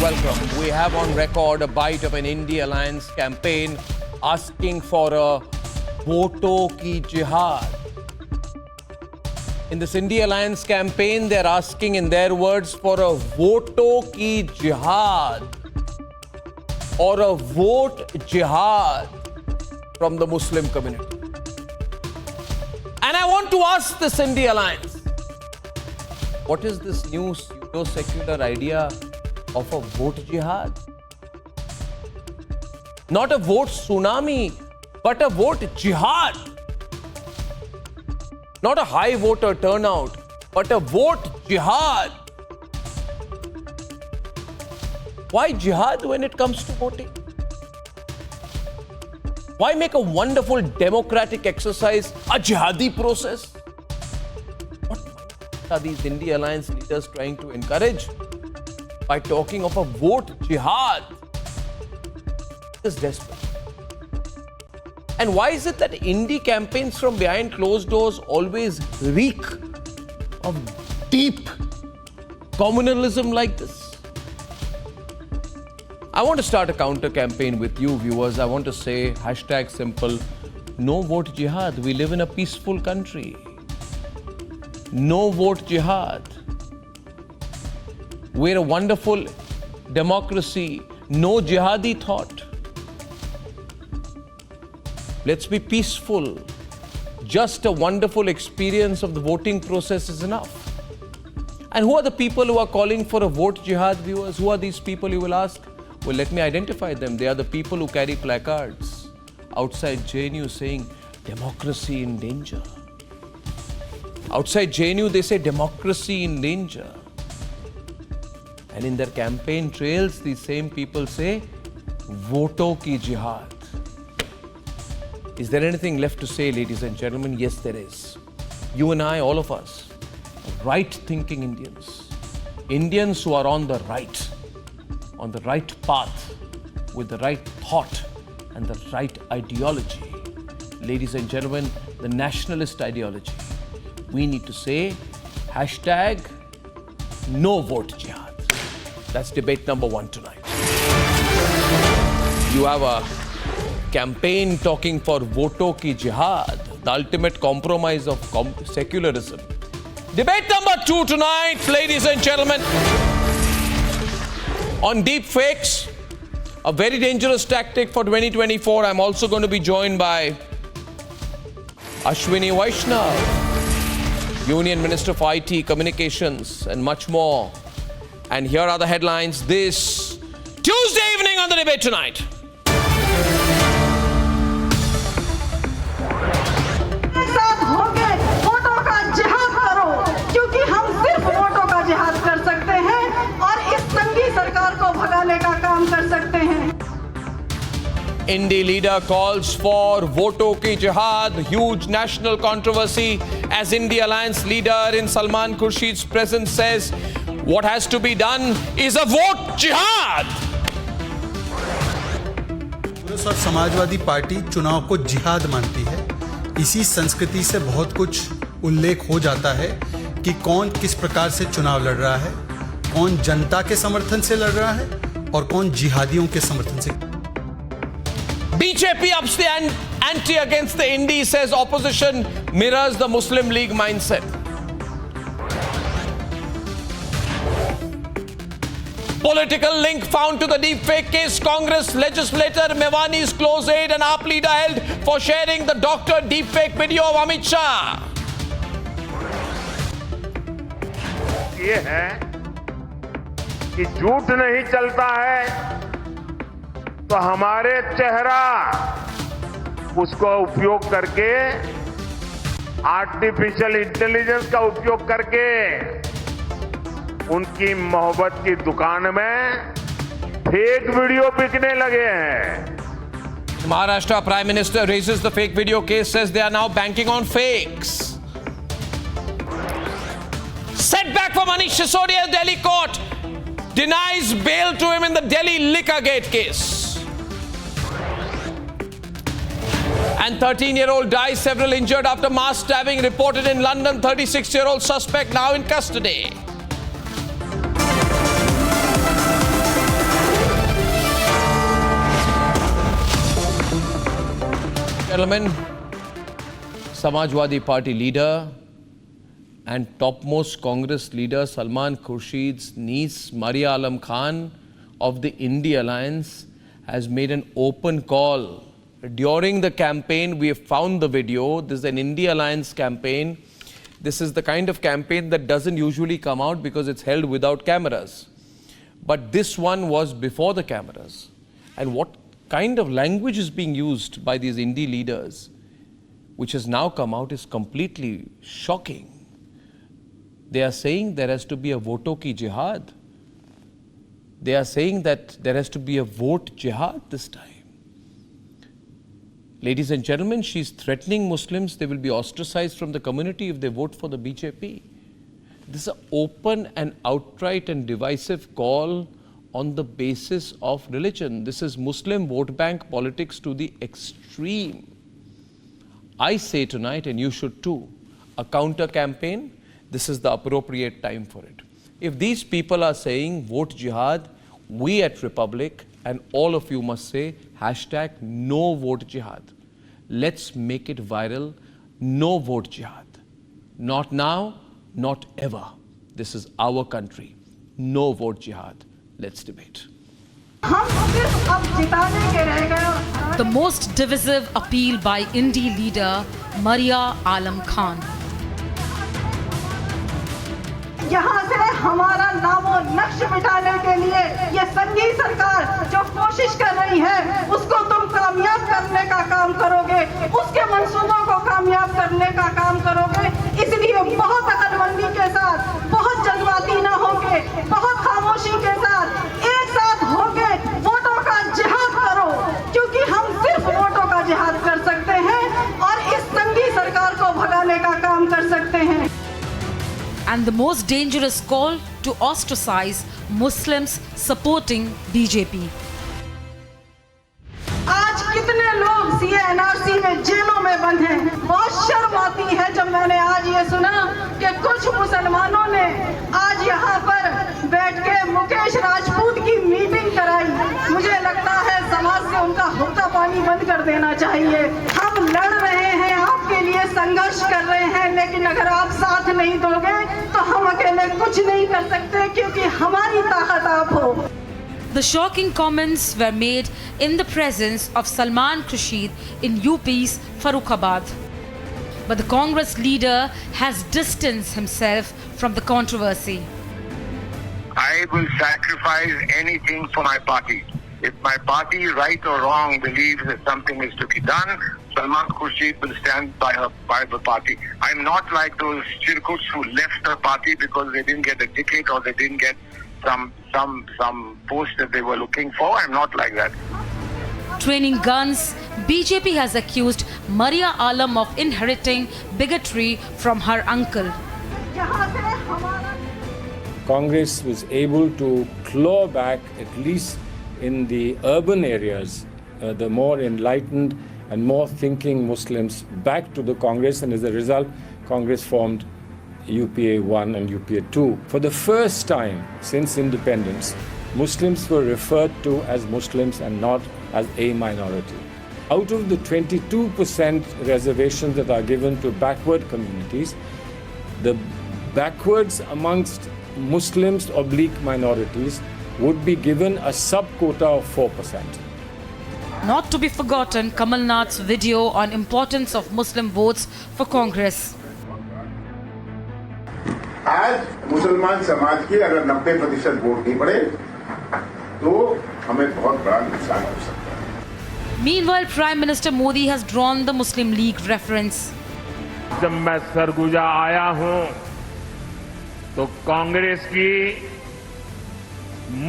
welcome. We have on record a bite of an India Alliance campaign asking for a voto ki jihad. In this India Alliance campaign, they're asking, in their words, for a voto ki jihad or a vote jihad from the Muslim community. And I want to ask this India Alliance, what is this new pseudo-secular idea of a vote jihad? Not a vote tsunami, but a vote jihad. Not a high voter turnout, but a vote jihad. Why jihad when it comes to voting? Why make a wonderful democratic exercise a jihadi process? What are these India Alliance leaders trying to encourage by talking of a vote jihad? It is desperate. And why is it that indie campaigns from behind closed doors always reek of deep communalism like this? I want to start a counter campaign with you viewers. I want to say hashtag simple, no vote jihad. We live in a peaceful country. No vote jihad. We're a wonderful democracy. No jihadi thought. Let's be peaceful. Just a wonderful experience of the voting process is enough. And who are the people who are calling for a vote jihad, viewers? Who are these people, you will ask? Well, let me identify them. They are the people who carry placards outside JNU saying, democracy in danger. Outside JNU, they say, democracy in danger. And in their campaign trails, these same people say, voto ki jihad. Is there anything left to say, ladies and gentlemen? Yes, there is. You and I, all of us, right-thinking Indians, Indians who are on the right path, with the right thought and the right ideology. Ladies and gentlemen, the nationalist ideology. We need to say, hashtag no vote jihad. That's debate number one tonight. You have a campaign talking for voto ki jihad, the ultimate compromise of secularism. Debate number two tonight, ladies and gentlemen, on deep fakes, a very dangerous tactic for 2024. I'm also going to be joined by Ashwini Vaishnav, Union Minister for IT, Communications, and much more. And here are the headlines this Tuesday evening on the debate tonight. Indie leader calls for voto ki jihad, huge national controversy as India Alliance leader in Salman Khurshid's presence says what has to be done is a vote jihad. Congress और Samajwadi party चुनाव को जिहाद मानती है। इसी संस्कृति से बहुत कुछ उल्लेख हो जाता है कि कौन किस प्रकार से चुनाव लड़ रहा है, कौन जनता के समर्थन से लड़ रहा है और कौन जिहादियों के समर्थन से। BJP ups the ante against the Indie, says opposition mirrors the Muslim League mindset. Political link found to the deepfake case. Congress legislator Mewani's close aide and AAP leader held for sharing the doctor deepfake video of Amit Shah. ये है कि झूठ नहीं चलता है तो हमारे चेहरा उसको उपयोग करके आर्टिफिशियल इंटेलिजेंस का उपयोग करके उनकी मोहब्बत की दुकान में फेक वीडियो बिकने लगे हैं. Maharashtra Prime Minister raises the fake video case, says they are now banking on fakes. Setback for Manish Sisodia, Delhi court denies bail to him in the Delhi Liquorgate case. And 13-year-old dies, several injured after mass stabbing reported in London. 36-year-old suspect now in custody. Gentlemen, Samajwadi Party leader and topmost Congress leader Salman Khurshid's niece Maria Alam Khan of the India Alliance has made an open call. During the campaign, we have found the video. This is an India Alliance campaign. This is the kind of campaign that doesn't usually come out because it's held without cameras. But this one was before the cameras. And what kind of language is being used by these Indie leaders, which has now come out, is completely shocking. They are saying there has to be a voto ki jihad. They are saying that there has to be a vote jihad this time. Ladies and gentlemen, she's threatening Muslims. They will be ostracized from the community if they vote for the BJP. This is an open and outright and divisive call on the basis of religion. This is Muslim vote bank politics to the extreme. I say tonight, and you should too, a counter campaign, this is the appropriate time for it. If these people are saying vote jihad, we at Republic and all of you must say hashtag no vote jihad. Let's make it viral. No vote jihad. Not now, not ever. This is our country. No vote jihad. Let's debate. The most divisive appeal by Indie leader Maria Alam Khan. यहाँ से हमारा नामो नक्श मिटाने के लिए ये संघी सरकार जो कोशिश कर रही है उसको तुम कामयाब करने का काम करोगे, उसके मंसूबों को कामयाब करने का काम करोगे। इसलिए बहुत अकलमंदी के साथ, बहुत जज्बाती ना होके, बहुत खामोशी के साथ एक साथ होके वोटों का जिहाद करो, क्योंकि हम सिर्फ वोटों का जिहाद कर सकते हैं और इस संघी सरकार को भगाने का काम कर सकते हैं। And the most dangerous call to ostracize Muslims supporting BJP. आज कितने लोग CA/NRC में जेलों में बंद हैं। बहुत शर्म आती है जब मैंने आज ये सुना कि कुछ मुसलमानों ने आज यहाँ पर बैठ के मुकेश राजपूत की मीटिंग कराई। मुझे लगता है समाज से उनका हुक्का पानी बंद कर देना चाहिए। हम लड़ रहे हैं, आपके लिए संघर्ष कर रहे हैं, लेकिन अगर आप साथ नहीं दोगे तो हम अकेले कुछ नहीं कर सकते, क्योंकि हमारी ताकत आप हो। The shocking comments were made in the presence of Salman Khurshid in UP's Farrukhabad. But the Congress leader has distanced himself from the controversy. I will sacrifice anything for my party. If my party, right or wrong, believes that something is to be done, Salman Khurshid will stand by the party. I'm not like those Chirkuts who left the party because they didn't get a ticket or they didn't get some post that they were looking for. I'm not like that. Training guns, BJP has accused Maria Alam of inheriting bigotry from her uncle. Congress was able to claw back, at least in the urban areas, the more enlightened and more thinking Muslims back to the Congress, and as a result, Congress formed UPA 1 and UPA 2. For the first time since independence, Muslims were referred to as Muslims and not as a minority. Out of the 22% reservations that are given to backward communities, the backwards amongst Muslims / minorities would be given a sub-quota of 4%. Not to be forgotten, Kamal Nath's video on importance of Muslim votes for Congress. आज मुसलमान समाज के अगर 90% vote नहीं पड़े तो हमें बहुत बड़ा नुकसान हो सकता है। Meanwhile, Prime Minister Modi has drawn the Muslim League reference. जब मैं सरगुजा आया हूं तो कांग्रेस की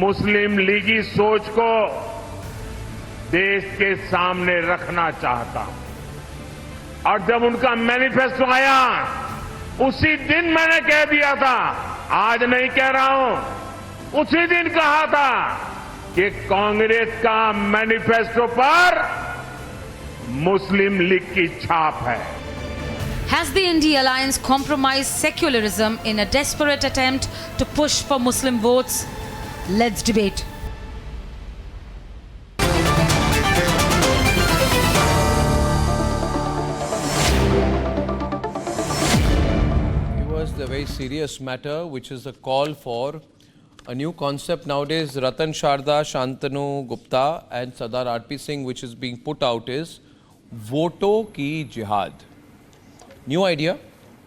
मुस्लिम लीगी सोच को देश के सामने रखना चाहता हूं। और जब उनका मैनिफेस्टो आया उसी दिन मैंने कह दिया था, आज नहीं कह रहा हूं, उसी दिन कहा था कि कांग्रेस का मैनिफेस्टो पर मुस्लिम लीग की छाप है। Has the India Alliance compromised secularism in a desperate attempt to push for Muslim votes? Let's debate. very serious matter, which is a call for a new concept nowadays. Ratan Sharda, Shantanu Gupta and Sardar R.P. Singh, which is being put out, is Voto Ki Jihad. New idea.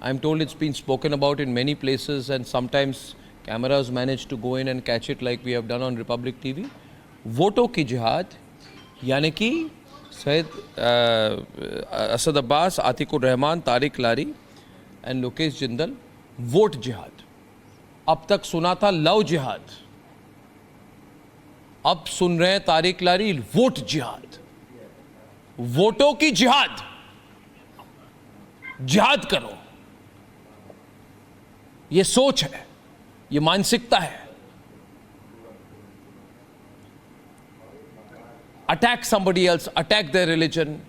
I'm told it's been spoken about in many places, and sometimes cameras manage to go in and catch it, like we have done on Republic TV. Voto Ki Jihad, यानी कि सैयद असद अब्बास, आतिकुर रहमान, तारिक लारी and Lokesh Jindal, vote जिहाद. अब तक सुना था love जिहाद, अब सुन रहे हैं तारिक लारी वोट जिहाद. वोटों की जिहाद, जिहाद करो. ये सोच है, ये मानसिकता है. Attack somebody else, attack their religion.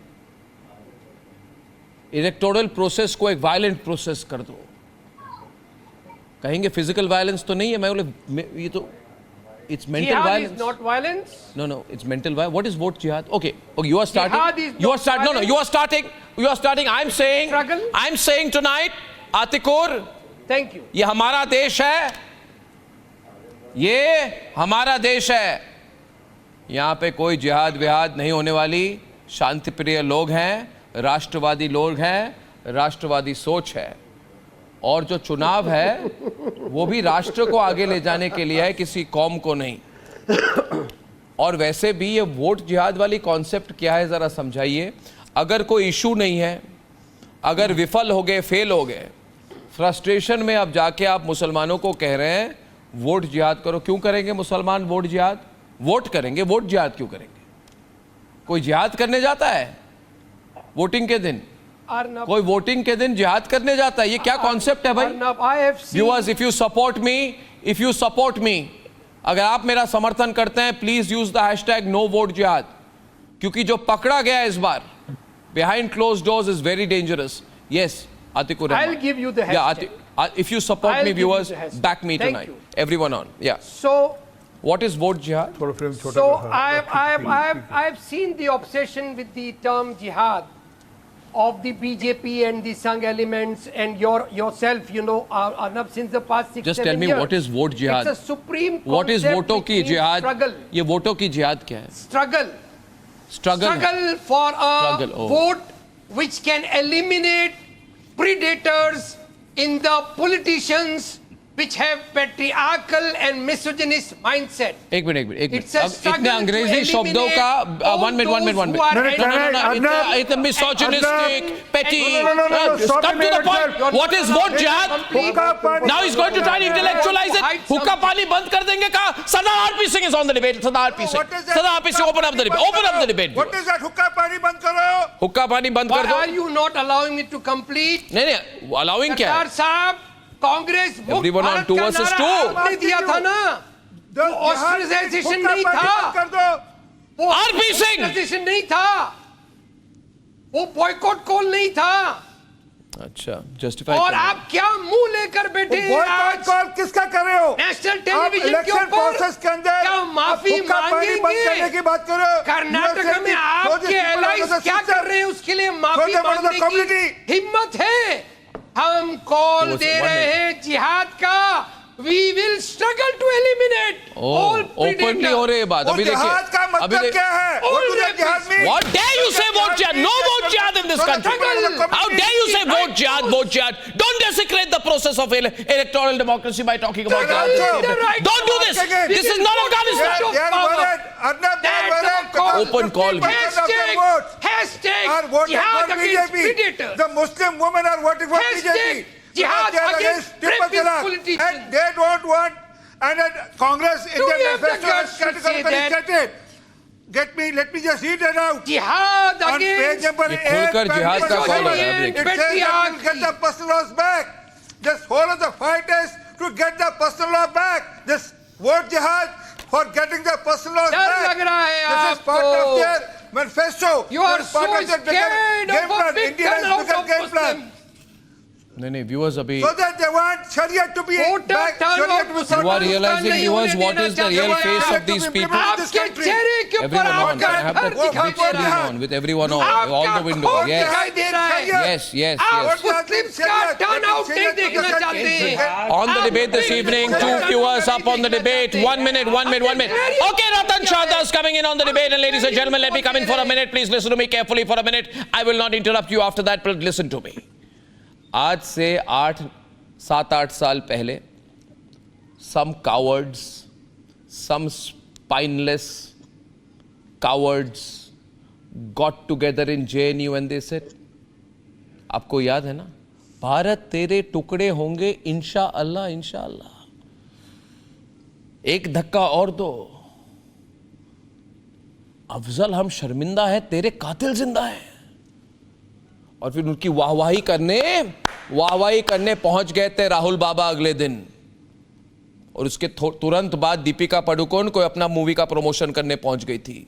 Electoral process को एक वायलेंट प्रोसेस कर दो. कहेंगे फिजिकल वायलेंस तो नहीं है, मैं बोले ये तो it's mental violence. Jihad is not violence. No, it's mental violence. What is vote jihad? Okay, you are starting. Jihad is you are start. No, you are starting. You are starting. I'm saying. Struggle. I'm saying tonight, Atikur. Thank you. ये हमारा देश है. ये हमारा देश है. यहाँ पे कोई जिहाद विहाद नहीं होने वाली. शांति प्रिय लोग हैं, राष्ट्रवादी लोग हैं, राष्ट्रवादी सोच है. और जो चुनाव है वो भी राष्ट्र को आगे ले जाने के लिए है, किसी कौम को नहीं. और वैसे भी ये वोट जिहाद वाली कॉन्सेप्ट क्या है जरा समझाइए. अगर कोई इशू नहीं है, अगर विफल हो गए, फेल हो गए, फ्रस्ट्रेशन में अब जाके आप मुसलमानों को कह रहे हैं वोट जिहाद करो. क्यों करेंगे मुसलमान वोट जिहाद? वोट करेंगे, वोट जिहाद क्यों करेंगे? कोई जिहाद करने जाता है वोटिंग के दिन? कोई वोटिंग के दिन जिहाद करने जाता है? ये क्या कॉन्सेप्ट है भाई? Viewers, if you support me, अगर आप मेरा समर्थन करते हैं, please use the hashtag no vote जिहाद. क्योंकि जो पकड़ा गया इस बार behind closed doors is very dangerous. Yes, Atikur Rahman. I'll give you the hashtag. If you support me, viewers, back me tonight. Everyone on. Yeah. So, what is vote jihad? So I've seen the obsession with the term jihad of the BJP and the Sangh elements and yourself, you know, Arnab, since the past 6-7 years. Just tell me what is vote jihad? It's a supreme concept. What is voto ki jihad? Struggle. ये voto की jihad क्या है? Struggle. Struggle for a vote which can eliminate predators in the politicians which have patriarchal and misogynist mindset. एक minute. It's a struggle इतने अंग्रेजी शब्दों का one minute. No, it's misogynistic, petty. Come to the point. What is vote jihad? Now he's going to try and intellectualize it. हुक्का पानी बंद कर देंगे कहा? Sardar R.P. Singh is on the debate. Sardar R.P. Singh. Sardar R.P. Singh, open up the debate. Open up the debate. What is that? हुक्का पानी बंद करो. हुक्का पानी बंद कर Why दो. are you not allowing me to complete? नहीं, allowing क्या है? सरदार साहब, कांग्रेस Everyone on 2 versus 2. आपने दिया था ना. वो ऑस्ट्रेलाइजेशन नहीं था. वो R.P. Singh. ऑस्ट्रेलाइजेशन नहीं था. वो बॉयकॉट कॉल नहीं था. अच्छा, जस्टिफाई. और आप क्या मुंह लेकर बैठे हैं आज? कॉल किसका कर रहे हो? नेशनल टेलीविजन के ऊपर प्रोसेस के अंदर क्या माफी मांगेंगे? करने की बात करो. कर्नाटक में आपके एलाइज क्या कर रहे हैं उसके लिए माफी मांगने की हिम्मत है? हम कॉल दे रहे हैं जिहाद का. We will struggle to eliminate all predators. Openly हो रही है बात. अभी देखिए. जिहाद का मतलब क्या है? What dare you say vote jihad? No vote jihad in this country. How dare you say vote jihad? Vote jihad. Don't desecrate the process of electoral democracy by talking about jihad. Don't do this. This is not Afghanistan. Open call. Hashtag jihad against predators. The Muslim women are voting for BJP. Jihad against rapist politicians. And they don't want, and Congress Indian manifesto has categorically stated. Let me just read it out. Jihad On page against number 8, jihad ka call ho raha hai. it says that we'll get the personal laws back. This whole of the fight is to get the personal law back. This word jihad for getting the personal laws डर back. लग रहा है This is part of their manifesto. You are This is part so of their scared game of a plan. big India's turnout bigger of game plan. Muslims. नहीं, viewers अभी. So that they want Sharia to be back. turnout Sharia to be You are realizing, viewers, what is the real face of these people? आपके चेहरे के के ऊपर आपका घर दिखाई दे रहा है, with everyone on, all the windows. खोट Yes, दिखाई दे रहा है। yes. आप मुस्लिम्स का टर्न आउट नहीं देखना चाहते हैं। On the debate this evening, 2 viewers up on the debate. 1 minute. Okay, Ratan Sharda is coming in on the debate. And ladies and gentlemen, let me come in for a minute. Please listen to me carefully for a minute. I will not interrupt you after that, but listen to me. आज से 7-8 साल पहले, some cowards, some spineless cowards got together in JNU and they said, आपको याद है ना, भारत तेरे टुकड़े होंगे इंशाअल्लाह इंशाअल्लाह, एक धक्का और दो, अफजल हम शर्मिंदा है, तेरे कातिल जिंदा है। और फिर उनकी वाहवाही करने पहुंच गए थे राहुल बाबा अगले दिन, और उसके तुरंत बाद दीपिका पादुकोण को अपना मूवी का प्रमोशन करने पहुंच गई थी।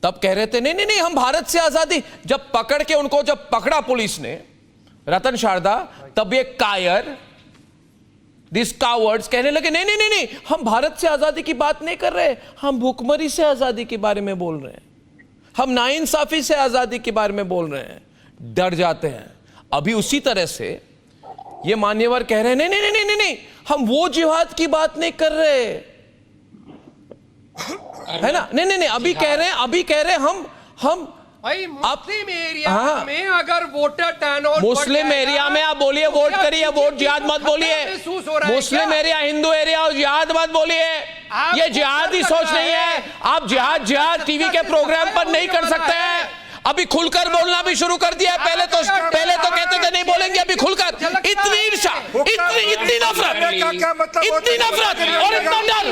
तब कह रहे थे नहीं हम भारत से आजादी, जब पकड़ा पुलिस ने रतन शारदा, तब ये कायर, दिस कावर्ड्स कहने लगे नहीं हम भारत से आजादी की बात नहीं कर रहे, हम भूखमरी से आजादी के बारे में बोल रहे हैं, हम नाइंसाफी से आजादी के बारे में बोल रहे हैं। डर जाते हैं। अभी उसी तरह से ये मान्यवर कह रहे हैं नहीं हम वो जिहाद की बात नहीं कर रहे, है ना, नहीं अभी कह रहे हैं हम भाई मुस्लिम एरिया में अगर वोटर टर्नआउट, मुस्लिम एरिया में आप बोलिए वोट करिए, वोट जिहाद मत बोलिए। मुस्लिम एरिया, हिंदू एरिया और जिहाद मत बोलिए, ये जिहाद ही सोच नहीं है। आप जिहाद टीवी के प्रोग्राम पर नहीं कर सकते हैं। अभी खुलकर बोलना भी शुरू कर दिया है। पहले तो कहते थे नहीं बोलेंगे, अभी खुलकर। इतनी ईर्ष्या, इतनी नफरत और इतना डर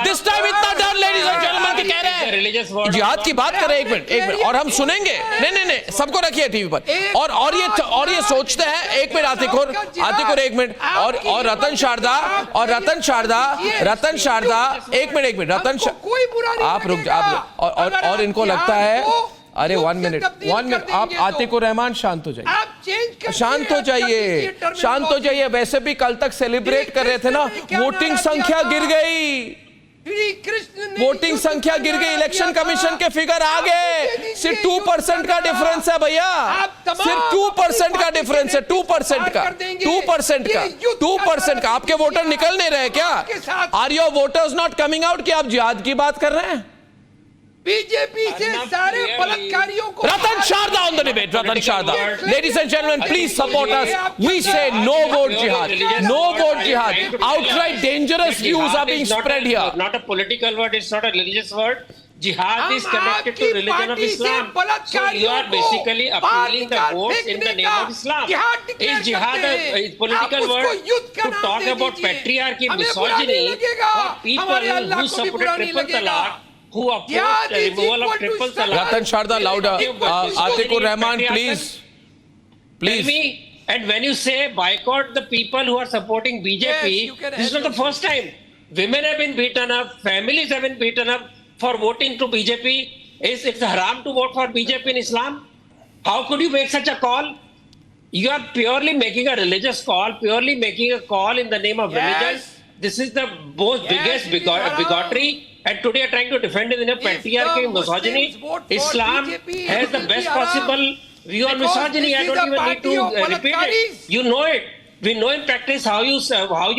दिस टाइम, इतना डर लेडीज एंड जेंटलमैन के कह रहे हैं जिहाद की बात करें। एक मिनट और हम सुनेंगे। नहीं सबको रखिए टीवी पर। और ये सोचते हैं, एक मिनट आतिकुर एक मिनट, और रतन शारदा एक मिनट आप रुक और इनको लगता है, अरे 1 मिनट आप आतिकुर रहमान शांत हो जाइए। वैसे भी कल तक सेलिब्रेट कर रहे थे ना, वोटिंग संख्या गिर गई, इलेक्शन कमीशन के फिगर आ गए। सिर्फ 2% का डिफरेंस है भैया, सिर्फ 2% का डिफरेंस है, 2% का। आपके वोटर निकल नहीं रहे क्या? Are your voters not coming out कि आप जिहाद की बात कर रहे हैं? बीजेपी से सारे बलात्कारियों को Ratan Sharda on the debate. Ratan Sharda. Ladies and gentlemen, please support us. We say no vote jihad. No vote jihad. Outright dangerous views are being spread here. Not a political word. It's not a religious word. Jihad is connected to religion of Islam. So you are basically appealing the votes in the name of Islam. Is jihad a political word to talk about patriarchy, misogyny, or people who supported triple talaq, who oppose the removal of triple talaq? Ratan Sharda, louder. Atikur Rahman, please. Tell me, and when you say boycott the people who are supporting BJP, this is not the first time. Women have been beaten up, families have been beaten up for voting to BJP. It's haram to vote for BJP in Islam? How could you make such a call? You are purely making a religious call, purely making a call in the name of religion. This is the most biggest bigotry. And today you are trying to defend it in a patriarchy, misogyny. Islam has the best possible view on misogyny. I don't even need to repeat it. You know it. We know in practice how you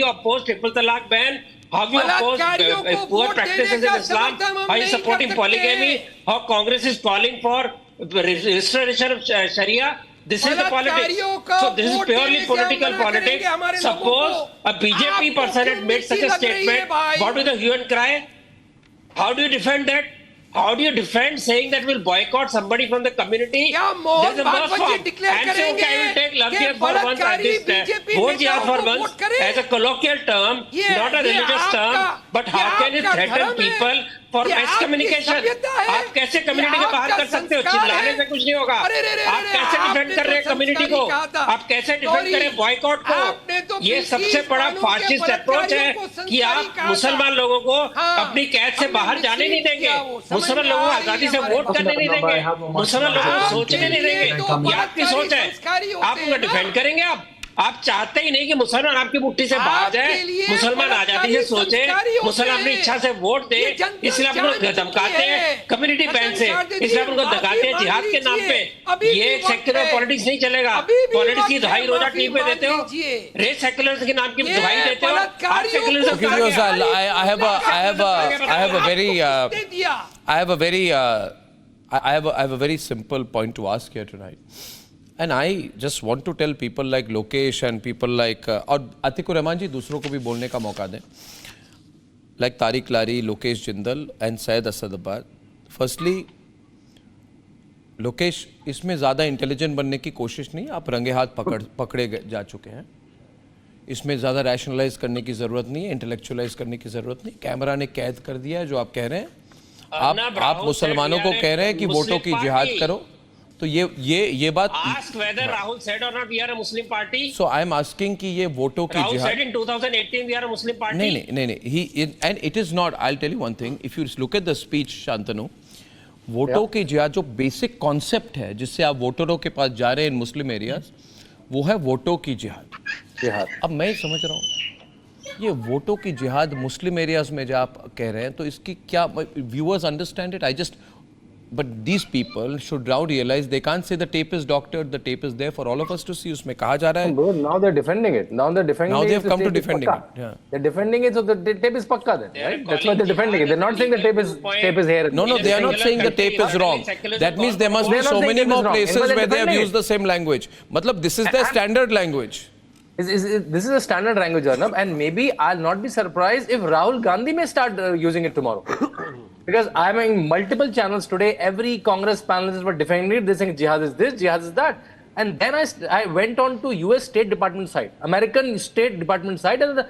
oppose triple talaq ban, how you oppose poor practices in Islam, how you supporting polygamy, how Congress is calling for restoration of Sharia. This is the politics. So this is purely political politics. Suppose a BJP person had made such a statement, what will the hue and cry? How do you defend that? How do you defend saying that we'll boycott somebody from the community? There's a worse form. And so I will take love jihad for once at this vote jihad for once as a colloquial term, not a religious term. But how can it threaten people for excommunication? आप कैसे community के बाहर कर सकते हो? चिल्लाने से कुछ नहीं होगा। आप कैसे डिफेंड कर रहे हैं कम्युनिटी को? आप कैसे डिफेंड करें बॉयकॉट को? ये सबसे बड़ा फाशिस्ट अप्रोच है कि आप मुसलमान लोगों को अपनी कैद से बाहर जाने नहीं देंगे, मुसलमान लोगों को आजादी से वोट करने नहीं देंगे, मुसलमान लोगों को सोचने नहीं देंगे। ये आपकी सोच है। आप उनको डिफेंड करेंगे आप? आप चाहते ही नहीं कि मुसलमान आपकी मुट्ठी से बाहर जाए, मुसलमान आजादी से सोचे, मुसलमान अपनी इच्छा से वोट दे, इसलिए आप उनको धमकाते हैं कम्युनिटी बैंक से, इसलिए आप उनको धमकाते हैं जिहाद के नाम पे। ये सेक्युलर पॉलिटिक्स नहीं चलेगा। पॉलिटिक्स की दुहाई रोजा टीवी पे देते हो, रेस सेक्युलर के नाम की दुहाई देते हो। आप secularism I have a very simple point to ask here tonight. And I just want to tell people like Lokesh and people like और अतिकुर रहमान जी दूसरों को भी बोलने का मौका दें, like Tariq lorry, Lokesh Jindal and Syed असदबाद. Firstly, Lokesh, इसमें ज़्यादा इंटेलिजेंट बनने की कोशिश नहीं, आप रंगे हाथ पकड़े जा चुके हैं. इसमें ज़्यादा रैशनलाइज करने की ज़रूरत नहीं है, इंटेलेक्चुअलाइज करने की ज़रूरत नहीं. कैमरा ने कैद कर दिया है जो आप कह रहे हैं. आप मुसलमानों को कह रहे हैं कि वोटों की जिहाद करो, तो ये बात ask whether Rahul said or not we are a Muslim party. So I am asking कि ये वोटों की Rahul जिहाद. said in 2018 we are a Muslim party. नहीं. And it is not. I'll tell you one thing. If you look at the speech, Shantanu, वोटों की जिहाद जो बेसिक कॉन्सेप्ट है जिससे आप वोटरों के पास जा रहे हैं इन मुस्लिम एरियाज, वो है वोटों की जिहाद. अब मैं समझ रहा हूँ ये वोटों की जिहाद मुस्लिम एरियाज में जो आप कह रहे हैं, तो इसकी क्या viewers understand it? I just But these people should now realize they can't say the tape is doctored, the tape is there for all of us to see. उसमें कहा जा रहा है. Bro, now they're defending it. Now they have come to defending it. Yeah. They're defending it, so the tape is pakka then, right? That's why they're defending it. They're not saying the tape is here. No, they are not saying the tape is wrong. That means there must be so many more places where they have used the same language. Matlab, this is their standard language. This is a standard language, Arnab, and maybe I'll not be surprised if Rahul Gandhi may start using it tomorrow. Because I'm in multiple channels today, every Congress panelists were defending it. They saying jihad is this, jihad is that. And then I went on to US State Department site, American State Department site, and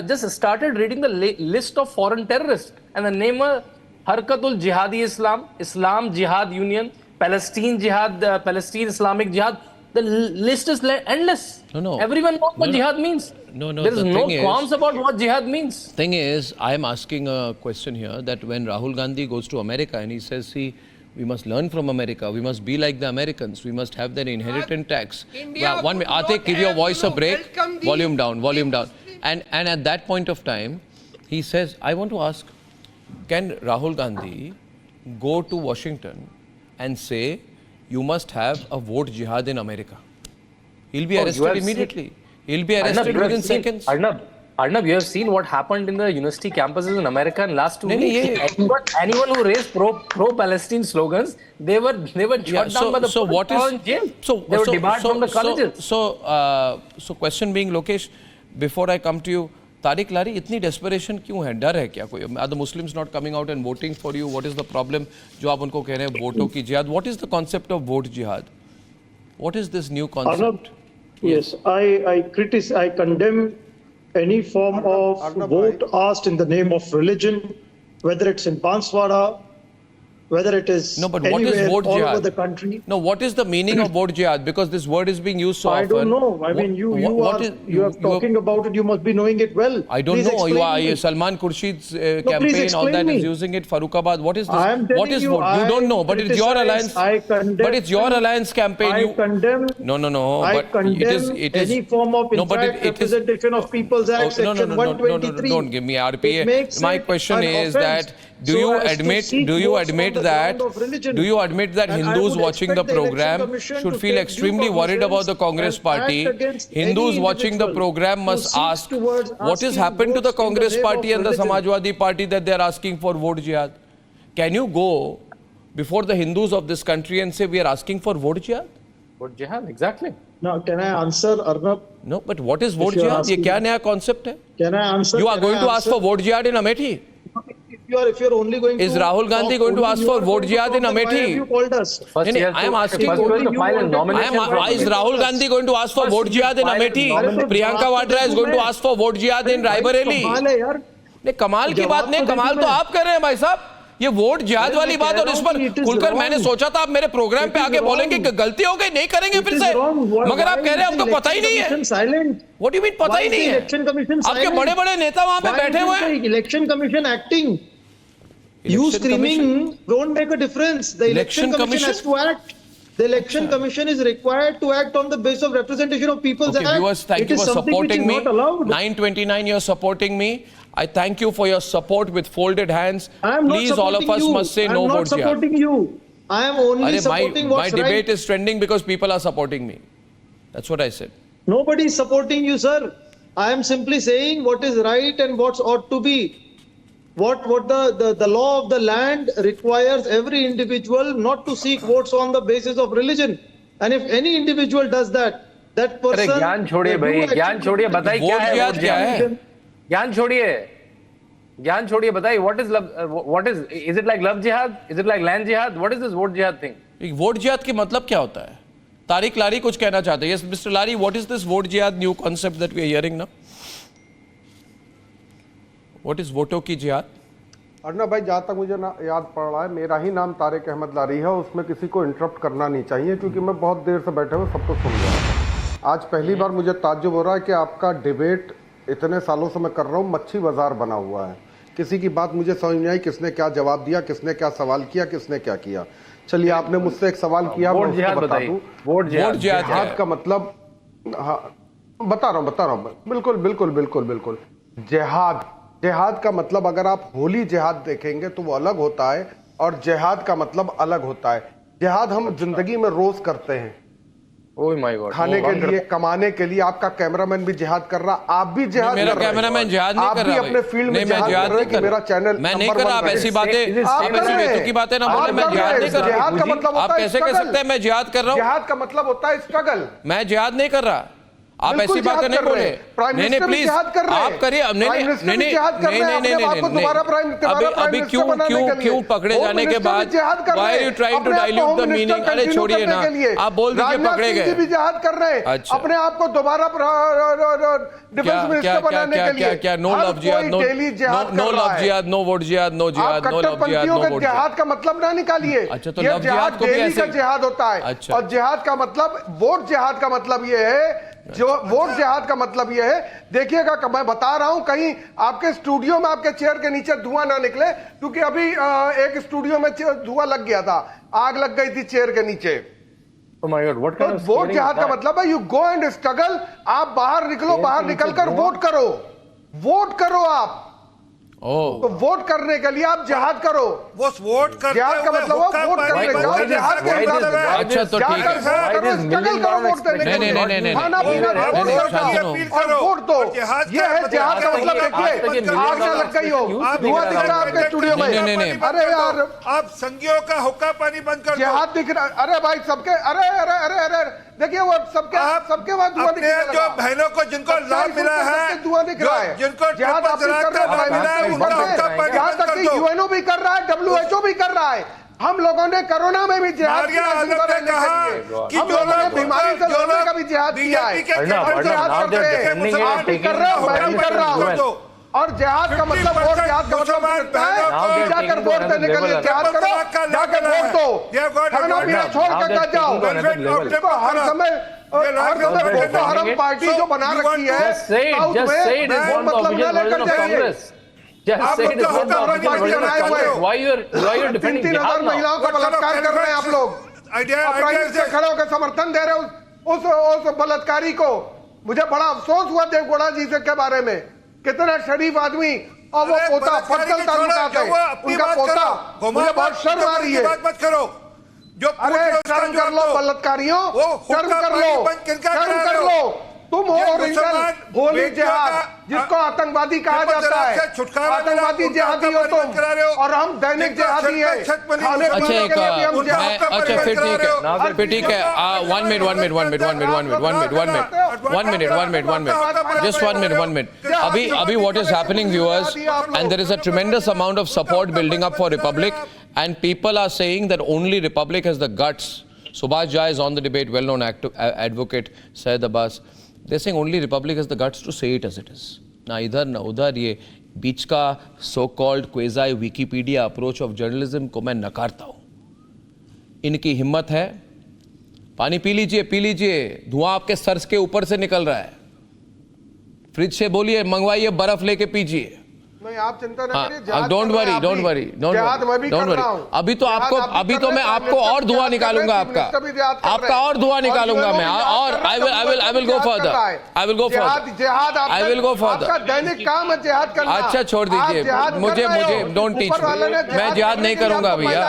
just started reading the list of foreign terrorists. And the name was Harkatul Jihadi Islam, Islam Jihad Union, Palestine Jihad, Palestine Islamic Jihad. The list is endless. No. Everyone knows what jihad means. No. There is no qualms about what jihad means. Thing is, I am asking a question here that when Rahul Gandhi goes to America and he says, see, we must learn from America, we must be like the Americans, we must have their inheritance tax. One minute, Atik, give your voice a break. Volume down. And at that point of time, he says, I want to ask, can Rahul Gandhi go to Washington and say, you must have a vote jihad in America? He'll be arrested immediately. He'll be arrested within seconds. Arnab, you have seen what happened in the university campuses in America in last 2 weeks. Anyone who raised pro-Palestine slogans, they were shot down by the police. They were debarred from the colleges. So question being, Lokesh, before I come to you, Tariq लारी, इतनी desperation क्यों है? डर है क्या कोई? Are the Muslims not coming out and voting for you? What is the problem? जो आप उनको कह रहे हैं वोटों की जिहाद. What is the concept of vote jihad? What is this new concept? Yes, I condemn any form of vote asked in the name of religion, whether it's in Banswara, whether it is anywhere all over the country. No, what is the meaning of vote jihad? Because this word is being used so often. I don't know. I mean, you are talking about it. You must be knowing it well. I don't know. Salman Khurshid's campaign, all that is using it. Farooqabad. What is this? What is vote? You don't know, but it's your alliance. But it's your alliance campaign. I condemn. No. I condemn any form of representation of People's Act, Section 123. Don't give me RPA. My question is that do you admit that Hindus watching the program should feel extremely worried about the Congress party? Hindus watching the program must ask what has happened to the Congress party and the Samajwadi party that they are asking for vote jihad? Can you go before the Hindus of this country and say we are asking for vote jihad? Vote jihad, exactly. Now, can I answer, Arnab? No, but what is vote jihad? ये क्या नया concept है? Can I answer? You are going to ask for vote jihad in Amethi? If you're only going is Rahul Gandhi going to ask for vote jihad in Amethi? Why have you called us? I am asking. Is Rahul Gandhi going to ask for vote jihad in Amethi? Priyanka Vadra is going to ask for vote jihad in Raebareli. नहीं, कमाल की बात नहीं, कमाल तो आप कर रहे हैं भाई साहब. ये वोट जिहाद वाली बात और इस पर खुलकर मैंने सोचा था आप मेरे प्रोग्राम पे आगे बोलेंगे कि गलती हो गई, नहीं करेंगे फिर से, मगर आप कह रहे हैं आपको पता ही नहीं है. What do you mean पता ही नहीं है? आपके बड़े-बड़े नेता वहां पे बैठे हुए हैं. Election Commission acting. You screaming don't make a difference. The Election Commission has to act. The Election Commission is required to act on the basis of representation of people's Okay, act. viewers, thank It you is for something which is supporting me. not allowed. 929, you're supporting me. I thank you for your support with folded hands. I am not Please, all of supporting us you. must say I am no not vote jihad. supporting you. I am only supporting My what's debate right. is trending because people are supporting me. That's what I said. Nobody is supporting you, sir. I am simply saying what is right and what ought to be. What the law of the land requires every individual not to seek votes on the basis of religion. And if any individual does that, that person. अरे ज्ञान छोड़िए भाई, ज्ञान छोड़िए, बताइए क्या है जिहाद क्या है? ज्ञान छोड़िए, बताइए what is love, is it like love jihad, is it like land jihad, what is this vote jihad thing? Vote जिहाद की मतलब क्या होता है? तारिक लारी कुछ कहना चाहते हैं. Yes, Mr. Lari, what is this vote jihad new concept that we are hearing now? What is वोटों की जिहाद? अर्नब भाई, जहाँ तक मुझे याद पड़ रहा है, मेरा ही नाम तारिक अहमद लारी है, उसमें किसी को इंटरप्ट करना नहीं चाहिए क्योंकि मैं बहुत देर से बैठे हुए सब कुछ सुन रहा हूँ। आज पहली बार मुझे ताज्जुब हो रहा है कि आपका डिबेट इतने सालों से मैं कर रहा हूँ मच्छी बाजार बना हुआ है। किसी की बात मुझे समझ नहीं आई, किसने क्या जवाब दिया, किसने क्या सवाल किया, किसने क्या किया। चलिए, आपने मुझसे एक सवाल किया, मैं उसको बता दूं। वोट जिहाद का मतलब, हाँ बता रहा हूँ, बिल्कुल। जिहाद का मतलब अगर आप होली जिहाद देखेंगे तो वो अलग होता है और जिहाद का मतलब अलग होता है। जिहाद हम जिंदगी में रोज करते हैं, ओह माय गॉड, खाने के लिए, कमाने के लिए। आपका कैमरामैन भी जिहाद कर रहा, आप भी जिहाद कर रहे हैं। मेरा कैमरामैन जिहाद नहीं कर रहा, आप भी अपने फील्ड में जिहाद कर रहे हैं कि मेरा चैनल मैं नहीं कर रहा। आप ऐसी बातें, ऐसी बेतुकी बातें ना बोले। मैं जिहाद नहीं कर रहा। जिहाद का मतलब आप कैसे कह सकते हैं मैं जिहाद कर रहा हूँ? जिहाद का मतलब होता है स्ट्रगल। मैं जिहाद नहीं कर रहा। आप ऐसी बातें नहीं बोले। नहीं प्लीज आप करिए। अभी क्यों पकड़े जाने के बाद why are you trying to dilute the meaning? अरे छोड़िए ना, आप बोल दीजिए पकड़े गए। भी जिहाद कर रहे हैं अपने आप को दोबारा डिफेंस मिनिस्टर बनाने के लिए। क्या नो लव जिहाद, नो लव जिहाद, नो वोट जिहाद, नो जिहाद, नो लव जिहाद, नो वोट जिहाद का मतलब ना निकालिए। अच्छा, तो लव जिहाद को भी ऐसे जिहाद होता है। और जिहाद का मतलब, वोट जिहाद का मतलब ये है, जो वोट जिहाद का मतलब यह है, देखिएगा मैं बता रहा हूं, कहीं आपके स्टूडियो में आपके चेयर के नीचे धुआं ना निकले, क्योंकि अभी एक स्टूडियो में धुआं लग गया था, आग लग गई थी चेयर के नीचे। Oh my God, what kind of vote जिहाद का मतलब है यू गो एंड स्ट्रगल। आप बाहर निकलो, बाहर निकलकर वोट करो आप। तो वोट करने के लिए आप जिहाद करो। वो वोट करते जिहाद का मतलब वोट करने जाओ। जिहाद का मतलब है अच्छा तो ठीक है, स्ट्रगल करो वोट देने के लिए, खाना पीना और वोट दो। ये है जिहाद का मतलब। देखिए, आग ना लग गई हो, धुआं दिख रहा है आपके स्टूडियो में। अरे यार, आप संघियों का हुक्का पानी बंद कर दो। जिहाद दिख रहा। अरे भाई सबके, अरे देखिए वो सबके वहां धुआं दिख रहा है। जो बहनों को जिनको लाभ मिला है, धुआं दिख रहा है, जिनको जिहाद आप कर रहे हैं। यहाँ तक कि यूएनओ भी कर रहा है, WHO भी कर रहा है। हम लोगों ने कोरोना में भी जिहाद किया, हम लोगों ने बीमारी से लड़ने का भी जिहाद किया है। हम जिहाद करते हैं, आप भी कर रहे हो, मैं भी कर रहा हूँ। और जिहाद का मतलब, वोट जिहाद का मतलब होता है जाकर वोट देने के लिए जिहाद करो, जाकर वोट दो, खाना पीना छोड़ कर जाओ। हर समय हरम पार्टी जो बना रखी है, मतलब ना लेकर जाइए। Just say it is not the opposition. Why you are defending 3,000 महिलाओं का बलात्कार कर रहे हैं आप लोग। प्राइम मिनिस्टर खड़े होकर समर्थन दे रहे हो उस बलात्कारी को। मुझे बड़ा अफसोस हुआ देवगौड़ा जी से के बारे में। कितना शरीफ आदमी, और वो पोता फटकल तालुका से, उनका पोता, मुझे बहुत शर्म आ रही है। अरे शर्म कर लो बलात्कारियों, शर्म कर लो। तुम हो ओरिजिनल होली जिहाद, जिसको आतंकवादी कहा जाता है। आतंकवादी जिहादी हो तुम, और हम दैनिक जिहादी है। अच्छा फिर ठीक है। 1 minute. अभी what is happening, viewers, and there is a tremendous amount of support building up for Republic, and people are saying that only Republic has the guts. Subhash Jha is on the debate, well-known advocate Syed Abbas. They're saying only Republic has the guts to say it as it is. ना इधर ना उधर, ये बीच का so called quasi Wikipedia approach of journalism को मैं नकारता हूँ। इनकी हिम्मत है। पानी पी लीजिए, धुआं आपके सर के ऊपर से निकल रहा है। फ्रिज से बोलिए, मंगवाइए, बर्फ लेके पीजिए। नहीं, आप चिंता न करिए। Don't worry, don't worry, don't worry. अभी तो मैं आपको और धुआं निकालूंगा, आपका और धुआं निकालूंगा मैं, और I will go further, I will go further. दैनिक काम है जिहाद करना। अच्छा छोड़ दीजिए, मुझे डोंट टीच, मैं जिहाद नहीं करूंगा भैया।